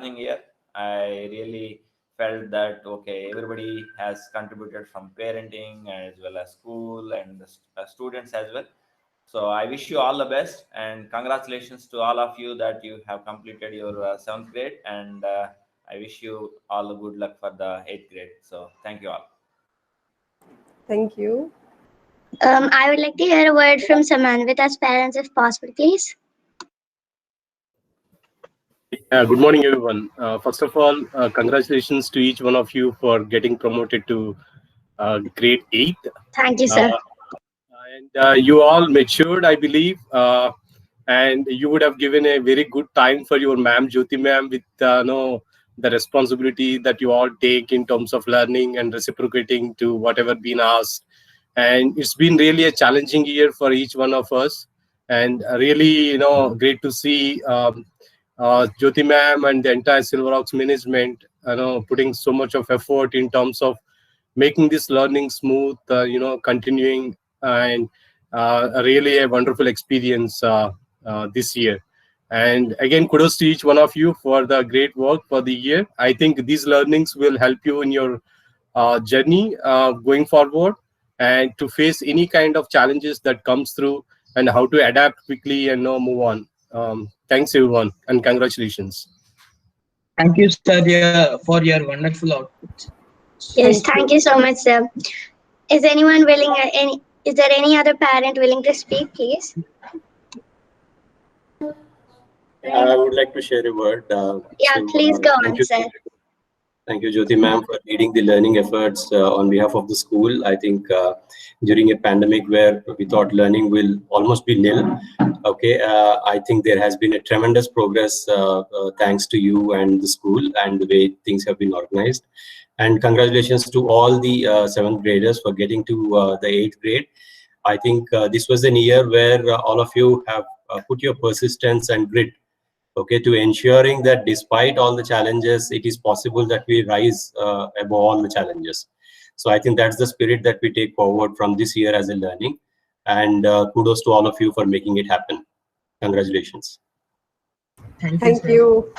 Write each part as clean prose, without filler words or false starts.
learning year. I really felt that okay, everybody has contributed from parenting as well as school and the students as well. So I wish you all the best and congratulations to all of you that you have completed your seventh grade, and I wish you all the good luck for the eighth grade. So thank you all. Thank you. I would like to hear a word from Samanvita's parents if possible, please. Good morning, everyone. First of all, congratulations to each one of you for getting promoted to grade 8. Thank you, sir. And you all matured, I believe, and you would have given a very good time for your ma'am, Jyoti ma'am, with the responsibility that you all take in terms of learning and reciprocating to whatever been asked. And it's been really a challenging year for each one of us, and really, great to see Jyoti ma'am and the entire Silver Oaks management, putting so much of effort in terms of making this learning smooth, continuing, and really a wonderful experience this year. And again, kudos to each one of you for the great work for the year. I think these learnings will help you in your journey going forward, and to face any kind of challenges that comes through, and how to adapt quickly and move on. Thanks everyone, and congratulations. Thank you, sir, for your wonderful output. Yes, thank you so much, sir. Is anyone willing? Is there any other parent willing to speak, please? I would like to share a word. Please go on, sir. Thank you, Jyoti ma'am, for leading the learning efforts on behalf of the school. I think during a pandemic where we thought learning will almost be nil, I think there has been a tremendous progress thanks to you and the school and the way things have been organized. And congratulations to all the 7th graders for getting to the 8th grade. I think this was an year where all of you have put your persistence and grit to ensuring that despite all the challenges, it is possible that we rise above all the challenges. So I think that's the spirit that we take forward from this year as a learning. And kudos to all of you for making it happen. Congratulations. Thank you.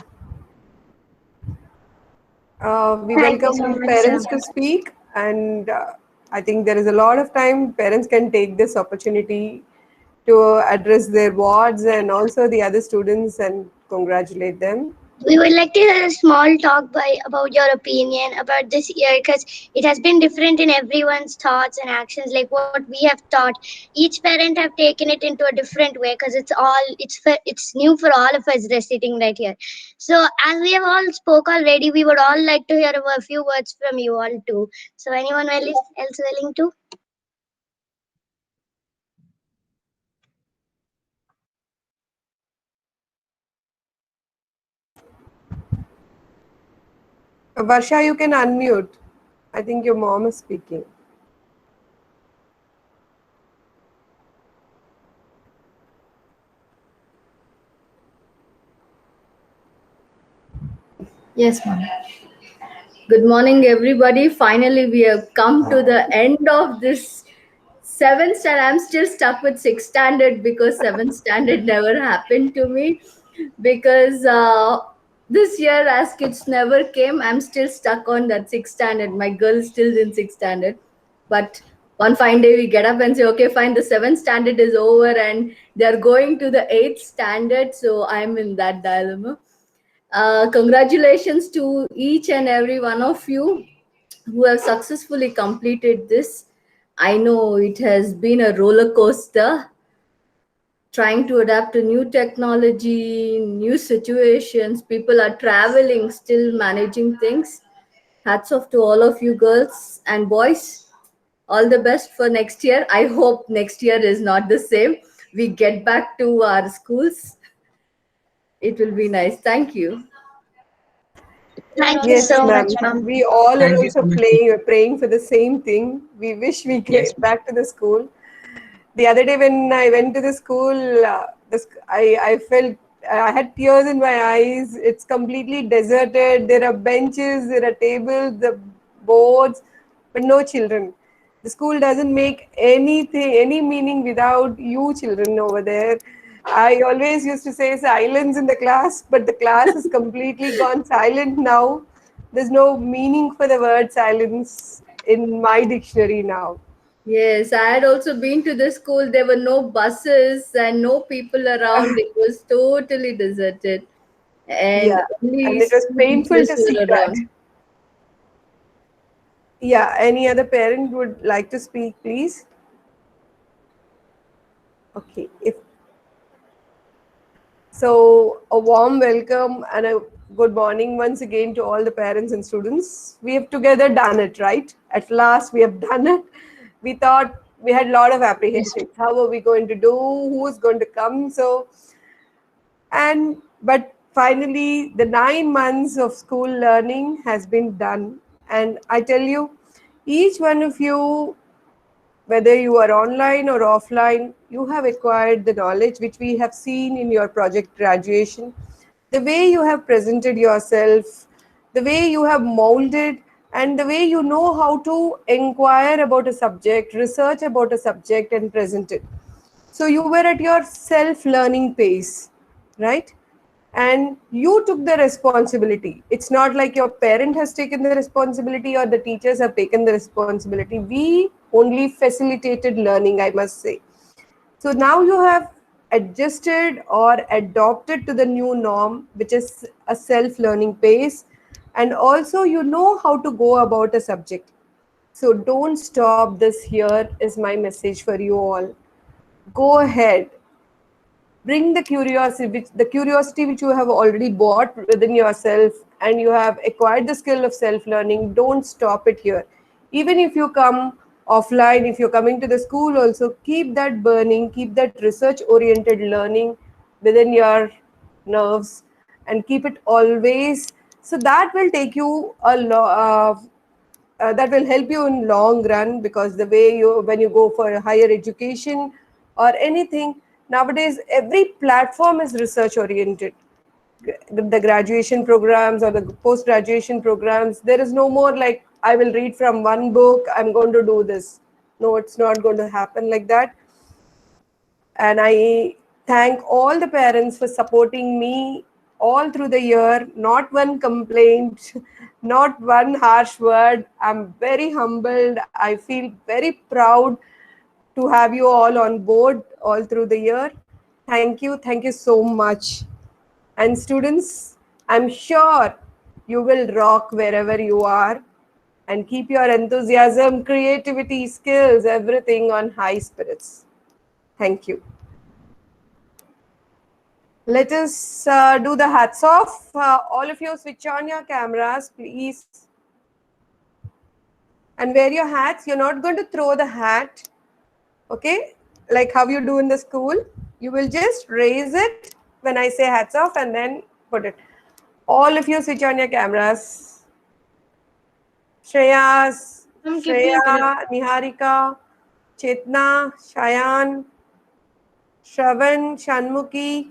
We welcome parents to speak, and I think there is a lot of time parents can take this opportunity to address their wards and also the other students and congratulate them. We would like to hear a small talk about your opinion about this year, because it has been different in everyone's thoughts and actions. Like what we have taught, each parent have taken it into a different way, because it's new for all of us just sitting right here. So as we have all spoke already, we would all like to hear a few words from you all too. So anyone else willing to? Varsha, you can unmute. I think your mom is speaking. Yes, ma'am. Good morning, everybody. Finally, we have come to the end of this 7th standard. I'm still stuck with 6th standard because 7th standard never happened to me. Because this year, as kids never came, I'm still stuck on that 6th standard. My girl is still in 6th standard. But one fine day, we get up and say, okay, fine, the 7th standard is over and they're going to the 8th standard. So I'm in that dilemma. Congratulations to each and every one of you who have successfully completed this. I know it has been a roller coaster, trying to adapt to new technology, new situations. People are traveling, still managing things. Hats off to all of you girls and boys. All the best for next year. I hope next year is not the same. We get back to our schools. It will be nice. Thank you. Thank you so much, ma'am. We all are also praying for the same thing. We wish we get back to the school. The other day when I went to the school, I felt I had tears in my eyes. It's completely deserted. There are benches, there are tables, the boards, but no children. The school doesn't make any meaning without you children over there. I always used to say silence in the class, but the class is completely gone silent now. There's no meaning for the word silence in my dictionary now. Yes, I had also been to the school. There were no buses and no people around. It was totally deserted. And Yeah, only and it was school painful teachers to see were that. around. Yeah, any other parent would like to speak, please? Okay, if so, a warm welcome and a good morning once again to all the parents and students. We have together done it, right? At last, we have done it. We thought we had a lot of Yes. apprehensions. How are we going to do? Who's going to come? So, but finally, the 9 months of school learning has been done. And I tell you, each one of you, whether you are online or offline, you have acquired the knowledge which we have seen in your project graduation. The way you have presented yourself, the way you have molded, and the way you know how to inquire about a subject, research about a subject, and present it. So you were at your self learning pace, right? And you took the responsibility. It's not like your parent has taken the responsibility or the teachers have taken the responsibility. We only facilitated learning, I must say. So now you have adjusted or adopted to the new norm, which is a self learning pace, and also you know how to go about a subject. So don't stop this. Here is my message for you all. Go ahead, bring the curiosity which you have already bought within yourself, and you have acquired the skill of self learning. Don't stop it here. Even if you come offline, if you're coming to the school also, keep that burning, keep that research oriented learning within your nerves, and keep it always. So that will take you a lot, that will help you in long run, because the way you, when you go for higher education or anything nowadays, every platform is research oriented. The graduation programs or the post graduation programs, there is no more like I will read from one book, I'm going to do this. No, it's not going to happen like that. And I thank all the parents for supporting me all through the year. Not one complaint, not one harsh word. I'm very humbled. I feel very proud to have you all on board all through the year. Thank you so much. And students, I'm sure you will rock wherever you are, and keep your enthusiasm, creativity, skills, everything on high spirits. Thank you. Let us do the hats off. All of you switch on your cameras, please. And wear your hats. You're not going to throw the hat, okay? Like how you do in the school. You will just raise it when I say hats off and then put it. All of you switch on your cameras. Shreyas, Give me a minute. Shreya, Niharika, Chetna, Shayan, Shravan, Shanmuki,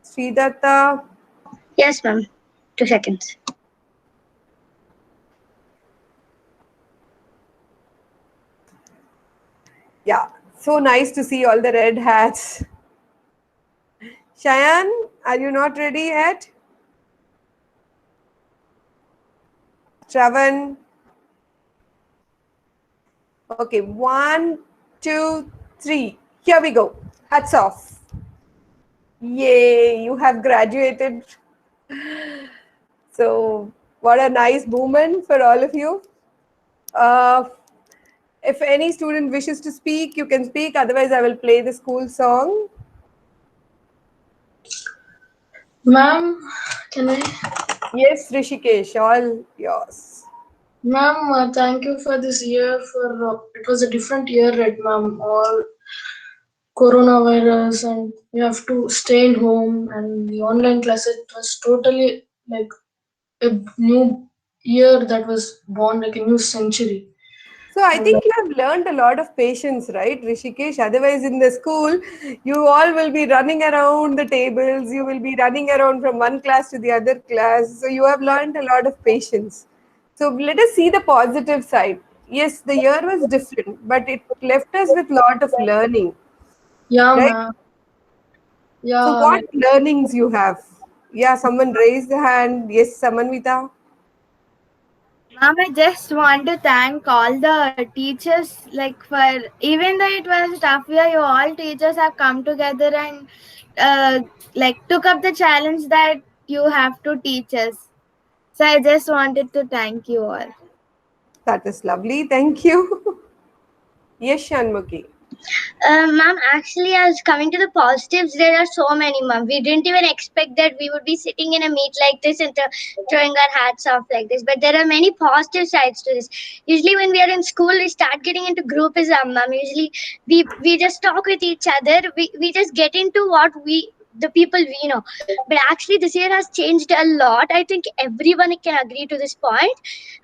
Sridatta. Yes, ma'am. 2 seconds. Yeah, so nice to see all the red hats. Shayan, are you not ready yet? Shravan. Okay, 1, 2, 3. Here we go. Hats off. Yay, you have graduated. So, what a nice moment for all of you. Uh, if any student wishes to speak, you can speak. Otherwise, I will play the school song. Ma'am, can I? Yes, Rishikesh, all yours. Ma'am, thank you for this year. It was a different year, right, ma'am? All coronavirus, and we have to stay in home, and the online class. It was totally like a new year that was born, like a new century. So I And think you have learned a lot of patience, right, Rishikesh? Otherwise, in the school, you all will be running around the tables. You will be running around from one class to the other class. So you have learned a lot of patience. So let us see the positive side. Yes, the year was different, but it left us with a lot of learning, yeah, right? ma'am. So, Yeah, what like learnings you have? Yeah, someone raised the hand. Yes, Samanvita. Ma'am, I just want to thank all the teachers, like for even though it was a tough year, you all teachers have come together and like took up the challenge that you have to teach us. So I just wanted to thank you all. That is lovely. Thank you. Yes, Shanmukhi. Ma'am, actually, I was coming to the positives. There are so many, ma'am. We didn't even expect that we would be sitting in a meet like this and throwing our hats off like this. But there are many positive sides to this. Usually, when we are in school, we start getting into groupism, ma'am. Usually, we just talk with each other. We just get into what the people we know. But actually, this year has changed a lot. I think everyone can agree to this point.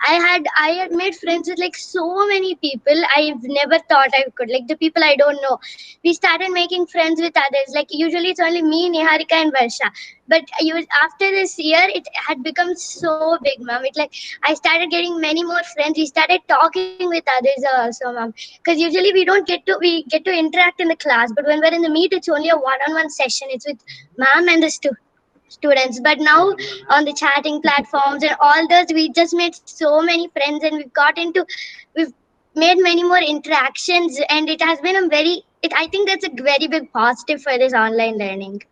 I had made friends with like so many people I've never thought I could. Like the people I don't know. We started making friends with others. Like usually it's only me, Niharika and Varsha. But after this year it had become so big, ma'am. It like I started getting many more friends. We started talking with others also, ma'am. Because usually we get to interact in the class, but when we're in the meet it's only a one-on-one session. It's with ma'am and the students. But now on the chatting platforms and all those, we just made so many friends and we've made many more interactions, and it has been a very I think that's a very big positive for this online learning.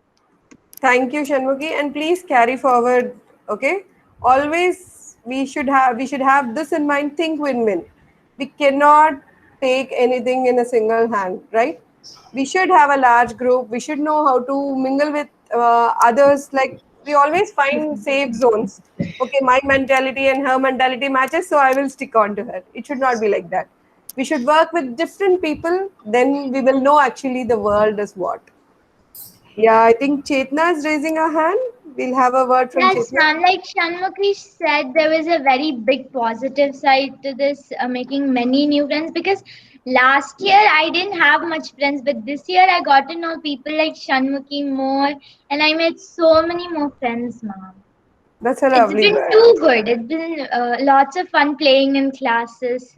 Thank you, Shanmukhi, and please carry forward. Okay, always we should have this in mind. Think win-win. We cannot take anything in a single hand, right? We should have a large group. We should know how to mingle with others. Like we always find safe zones. Okay, my mentality and her mentality matches, so I will stick on to her. It should not be like that. We should work with different people. Then we will know actually the world is what. Yeah, I think Chetna is raising a hand. We'll have a word from Yes, Chetna. ma'am. Like Shanmukhi said, there was a very big positive side to this, making many new friends. Because last year I didn't have much friends, but this year I got to know people like Shanmukhi more, and I made so many more friends, ma'am. That's a It's lovely been word. too good. It's been lots of fun playing in classes,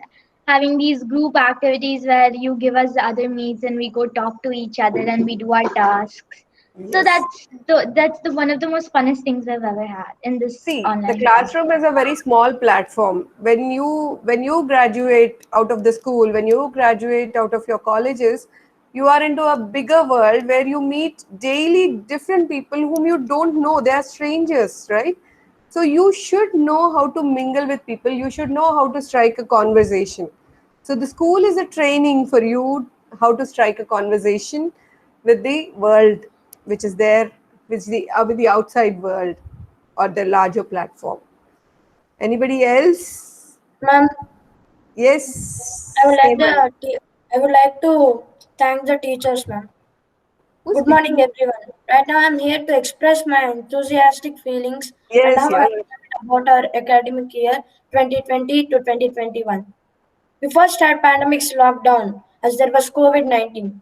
having these group activities where you give us the other meets and we go talk to each other and we do our tasks. So Yes. that's the one of the most funnest things I've ever had in this See, the online learning. classroom is a very small platform. When you graduate out of the school, when you graduate out of your colleges, you are into a bigger world where you meet daily different people whom you don't know. They are strangers, right? So you should know how to mingle with people. You should know how to strike a conversation. So the school is a training for you how to strike a conversation with the world, which is there, with the outside world or the larger platform. Anybody else? Ma'am, Yes, I would like Hemant. I would like to thank the teachers, ma'am. Who's Good morning, speaking? everyone. Right now, I'm here to express my enthusiastic feelings and Yes, how yeah. I feel about our academic year 2020 to 2021. We first had pandemic's lockdown as there was COVID-19.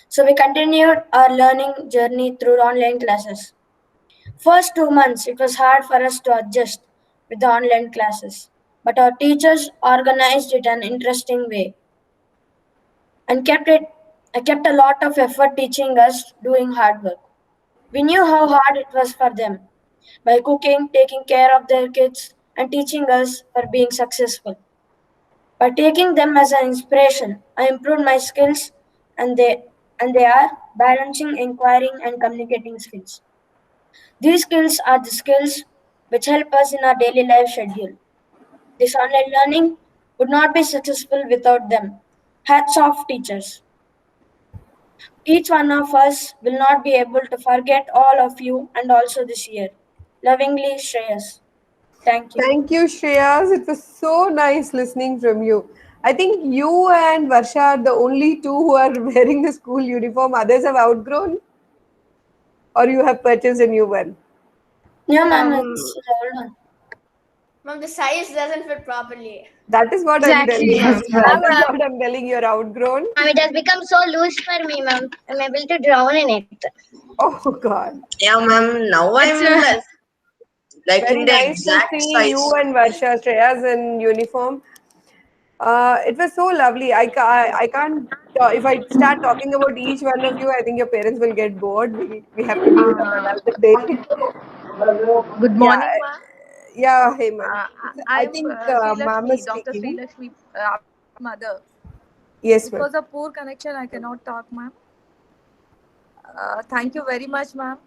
So we continued our learning journey through online classes. First 2 months, it was hard for us to adjust with the online classes, but our teachers organized it in an interesting way and kept a lot of effort teaching us doing hard work. We knew how hard it was for them by cooking, taking care of their kids, and teaching us for being successful. By taking them as an inspiration, I improved my skills and they are balancing inquiring and communicating skills. These skills are the skills which help us in our daily life schedule. This online learning would not be successful without them. Hats off, teachers. Each one of us will not be able to forget all of you and also this year. Lovingly, Shreyas. Thank you. Thank you, Shreyas. It was so nice listening from you. I think you and Varsha are the only two who are wearing the school uniform. Others have outgrown, or you have purchased a new one. Yeah, ma'am, Um, it's hold on. Mom, the size doesn't fit properly. That is what I'm Exactly, telling. ma'am. Yes, That ma'am. is what I'm telling. You're outgrown. It has become so loose for me, ma'am. I'm able to drown in it. Oh God. Yeah, ma'am. Now It's I'm like Very in the nice to exact see you size. and Varsha, Shreyas in uniform. It was so lovely. I can't. If I start talking about each one of you, I think your parents will get bored. We have to leave it on another day. Good Yeah, morning, ma'am. yeah. Hey, man. I I am think Sri Ma'am is Lakshmi, Dr. Sri speaking. Lakshmi, mother. Yes, ma'am. Because of poor connection, I cannot talk, ma'am. Thank you very much, ma'am.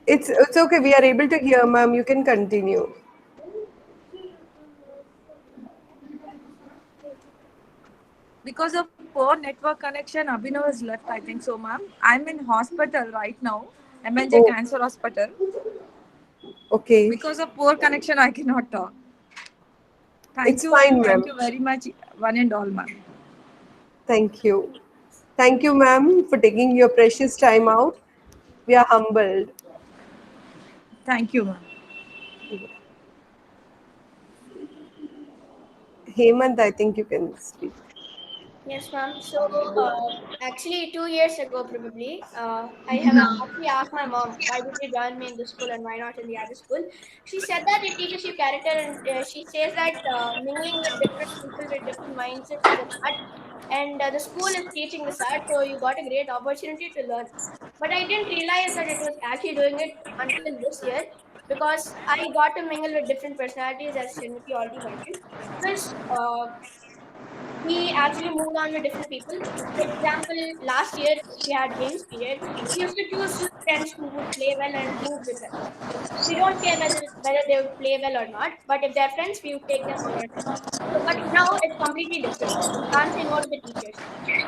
It's okay. We are able to hear, ma'am. You can continue. Because of poor network connection, Abhinav has left, I think so, ma'am. I'm in hospital right now, MNJ Oh, Cancer Hospital. okay. Because of poor connection, I cannot talk. It's fine, Thank ma'am. you very much, one and all, ma'am. Thank you. Thank you, ma'am, for taking your precious time out. We are humbled. Thank you, ma'am. Hemant, I think you can speak. Yes, ma'am. So, actually, 2 years ago, probably, I have actually asked my mom, why did you join me in this school and why not in the other school? She said that it teaches you character, and she says that mingling with different people with different mindsets is an art, and the school is teaching this art, so you got a great opportunity to learn. But I didn't realize that it was actually doing it until this year because I got to mingle with different personalities, as Srinity already mentioned. Because we actually moved on with different people. For example, last year we had games period. We used to choose friends who would play well and move with us. We don't care whether they would play well or not, but if they're friends, we would take them on our trip. So, but now it's completely different. You can't say no to the teachers.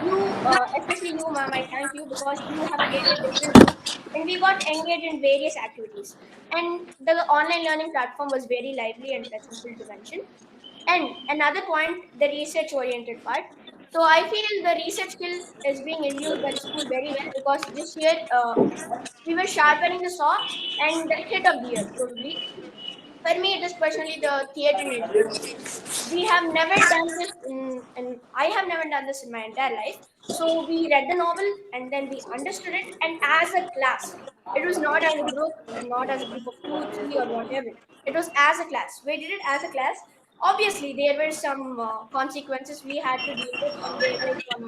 You, especially you, ma'am, I thank you because you have created different groups and we got engaged in various activities. And the online learning platform was very lively and pleasurable to mention. And another point, the research oriented part. So I feel the research skill is being used by the school very well because this year we were sharpening the saw and the hit of the year probably. For me, it is personally the theater narrative. We have never done this in I have never done this in my entire life. So we read the novel and then we understood it, and as a class, it was not as a group, not as a group of two, three, or whatever. It was as a class. We did it as a class. Obviously, there were some consequences we had to deal with, and there were some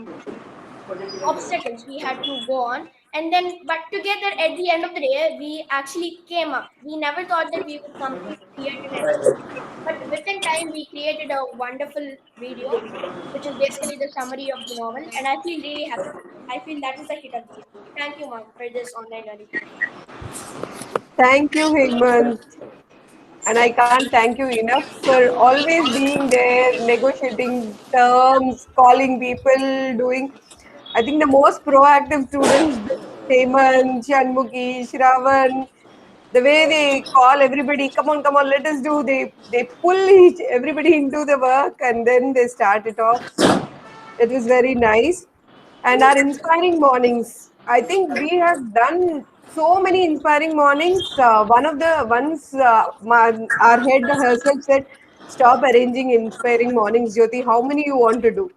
obstacles we had to go on, and then but together at the end of the day we actually came up. We never thought that we would complete theater narrative, but within time we created a wonderful video which is basically the summary of the novel, and I feel really happy. I feel that is the hit of the year. Thank you, mom, for this online learning platform. Thank you, Hemant. And I can't thank you enough for always being there, negotiating terms, calling people, doing. I think the most proactive students, Hemant, Shanmukhi, Shravan, the way they call everybody, come on, let us do. They pull everybody into the work and then they start it off. It was very nice. And our inspiring mornings. I think we have done so many inspiring mornings. One of the ones our head herself said, "Stop arranging inspiring mornings, Jyoti. How many you want to do?"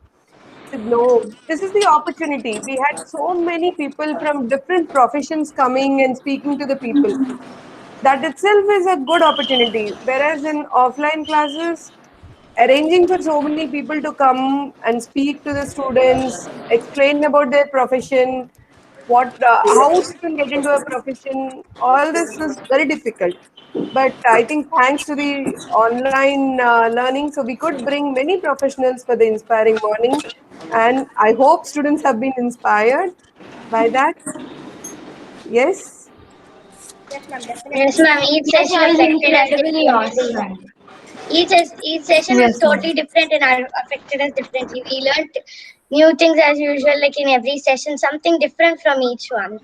I said, "No, this is the opportunity." We had so many people from different professions coming and speaking to the people. That itself is a good opportunity. Whereas in offline classes, arranging for so many people to come and speak to the students, explain about their profession, how to get into a profession, all this is very difficult. But I think thanks to the online learning, so we could bring many professionals for the inspiring morning, and I hope students have been inspired by that. Yes. Yes, ma'am, Yes, definitely. ma'am. Each That session was affected us incredibly differently. awesome. Each session was Yes, ma'am. totally different and affected us differently. We learned new things as usual, like in every session, something different from each one.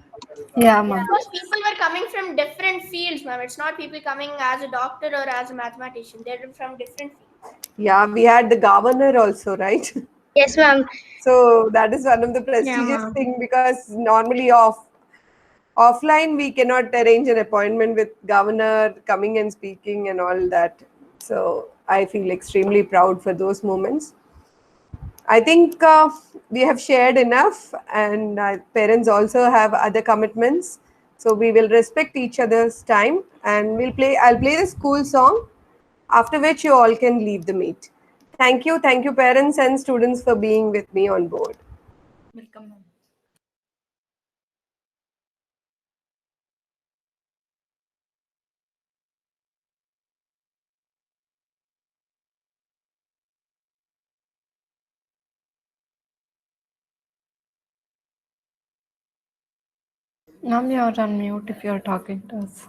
Yeah, Yeah, ma'am. because people were coming from different fields, ma'am. It's not people coming as a doctor or as a mathematician. They're from different fields. Yeah, we had the governor also, right? Yes, ma'am. So that is one of the Yeah, prestigious ma'am. thing because normally offline we cannot arrange an appointment with governor coming and speaking and all that. So I feel extremely proud for those moments. I think we have shared enough, and parents also have other commitments. So we will respect each other's time, and I'll play the school song. after which you all can leave the meet. Thank you, parents and students, for being with me on board. Welcome, ma'am. Ma'am, you're on mute if you're talking to us.